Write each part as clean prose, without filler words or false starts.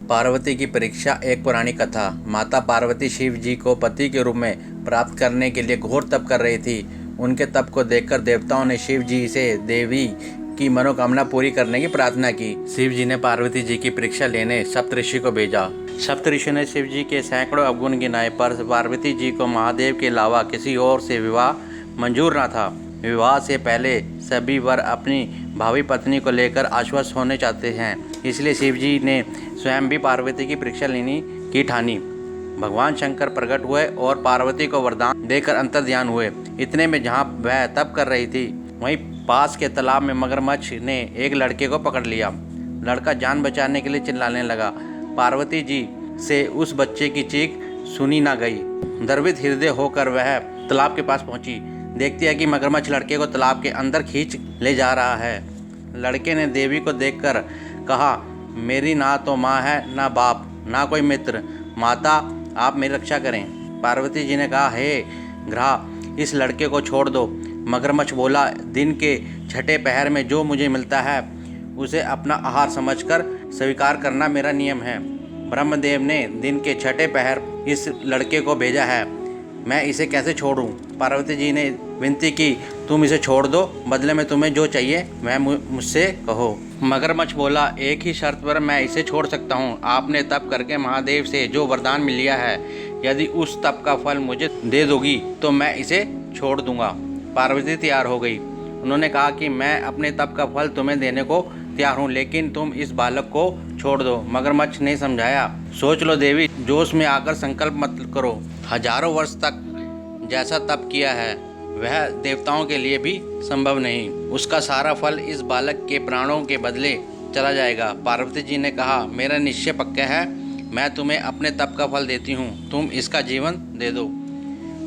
पार्वती की परीक्षा। एक पुरानी कथा। माता पार्वती शिव जी को पति के रूप में प्राप्त करने के लिए घोर तप कर रही थी। उनके तप को देखकर देवताओं ने शिव जी से देवी की मनोकामना पूरी करने की प्रार्थना की। शिव जी ने पार्वती जी की परीक्षा लेने सप्तऋषि को भेजा। सप्तऋषि ने शिव जी के सैकड़ों अवगुण गिनाए, पर पार्वती जी को महादेव के अलावा किसी और से विवाह मंजूर न था। विवाह से पहले सभी वर अपनी भावी पत्नी को लेकर आश्वस्त होने चाहते हैं, इसलिए शिव जी ने स्वयं भी पार्वती की परीक्षा लेने की ठानी। भगवान शंकर प्रकट हुए और पार्वती को वरदान देकर अंतर्ध्यान हुए। इतने में जहाँ वह तप कर रही थी, वहीं पास के तालाब में मगरमच्छ ने एक लड़के को पकड़ लिया। लड़का जान बचाने के लिए चिल्लाने लगा। पार्वती जी से उस बच्चे की चीख सुनी ना गई। द्रवित हृदय होकर वह तालाब के पास पहुंची। देखती है कि मगरमच्छ लड़के को तालाब के अंदर खींच ले जा रहा है। लड़के ने देवी को देखकर कहा, मेरी ना तो माँ है, ना बाप, ना कोई मित्र। माता, आप मेरी रक्षा करें। पार्वती जी ने कहा, हे ग्रह, इस लड़के को छोड़ दो। मगरमच्छ बोला, दिन के छठे पहर में जो मुझे मिलता है उसे अपना आहार समझकर स्वीकार करना मेरा नियम है। ब्रह्मदेव ने दिन के छठे पहर इस लड़के को भेजा है, मैं इसे कैसे छोड़ूं? पार्वती जी ने विनती की, तुम इसे छोड़ दो, बदले में तुम्हें जो चाहिए वह मुझसे कहो। मगरमच्छ बोला, एक ही शर्त पर मैं इसे छोड़ सकता हूँ। आपने तप करके महादेव से जो वरदान मिल लिया है, यदि उस तप का फल मुझे दे दोगी तो मैं इसे छोड़ दूंगा। पार्वती तैयार हो गई। उन्होंने कहा कि मैं अपने तप का फल तुम्हें देने को तैयार हूँ, लेकिन तुम इस बालक को छोड़ दो। मगरमच्छ ने समझाया, सोच लो देवी, जोश में आकर संकल्प मत करो। हजारों वर्ष तक जैसा तप किया है वह देवताओं के लिए भी संभव नहीं। उसका सारा फल इस बालक के प्राणों के बदले चला जाएगा। पार्वती जी ने कहा, मेरा निश्चय पक्का है, मैं तुम्हें अपने तप का फल देती हूँ, तुम इसका जीवन दे दो।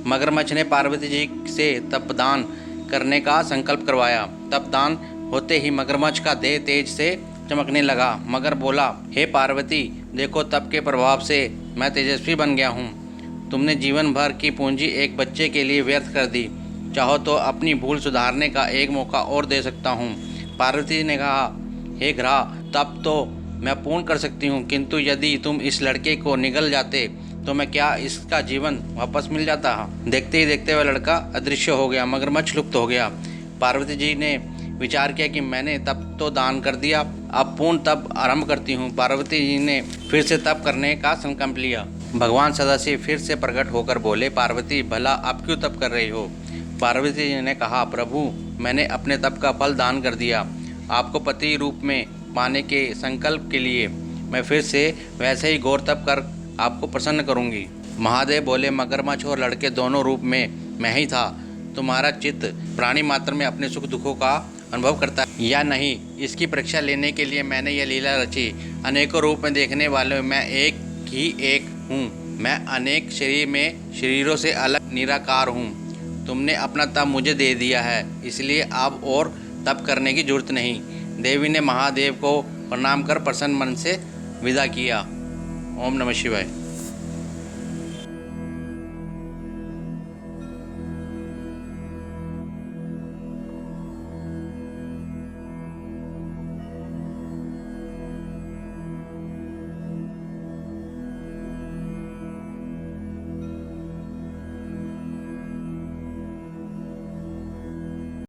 मगरमच्छ ने पार्वती जी से तपदान करने का संकल्प करवाया। तपदान होते ही मगरमच्छ का देह तेज से चमकने लगा। मगर बोला, हे पार्वती, देखो तप के प्रभाव से मैं तेजस्वी बन गया हूँ। तुमने जीवन भर की पूंजी एक बच्चे के लिए व्यर्थ कर दी। चाहो तो अपनी भूल सुधारने का एक मौका और दे सकता हूँ। पार्वती ने कहा, हे ग्रह, तप तो मैं पूर्ण कर सकती हूँ, किंतु यदि तुम इस लड़के को निगल जाते तो मैं क्या इसका जीवन वापस मिल जाता? देखते ही देखते वह लड़का अदृश्य हो गया। मगरमच्छ लुप्त हो गया। पार्वती जी ने विचार किया कि मैंने तप तो दान कर दिया, अब पूर्ण तप आरंभ करती हूँ। पार्वती जी ने फिर से तप करने का संकल्प लिया। भगवान सदाशिव फिर से प्रकट होकर बोले, पार्वती, भला आप क्यों तप कर रही हो? पार्वती जी ने कहा, प्रभु, मैंने अपने तप का फल दान कर दिया। आपको पति रूप में पाने के संकल्प के लिए मैं फिर से वैसे ही घोर तप कर आपको प्रसन्न करूंगी। महादेव बोले, मगरमच्छ और लड़के दोनों रूप में मैं ही था। तुम्हारा चित्त प्राणी मात्र में अपने सुख दुखों का अनुभव करता है या नहीं, इसकी परीक्षा लेने के लिए मैंने यह लीला रची। अनेकों रूप में देखने वाले मैं एक ही एक हूँ। मैं अनेक शरीर में शरीरों से अलग निराकार हूँ। तुमने अपना तप मुझे दे दिया है, इसलिए अब और तप करने की जरूरत नहीं। देवी ने महादेव को प्रणाम कर प्रसन्न मन से विदा किया। ओम नमः शिवाय।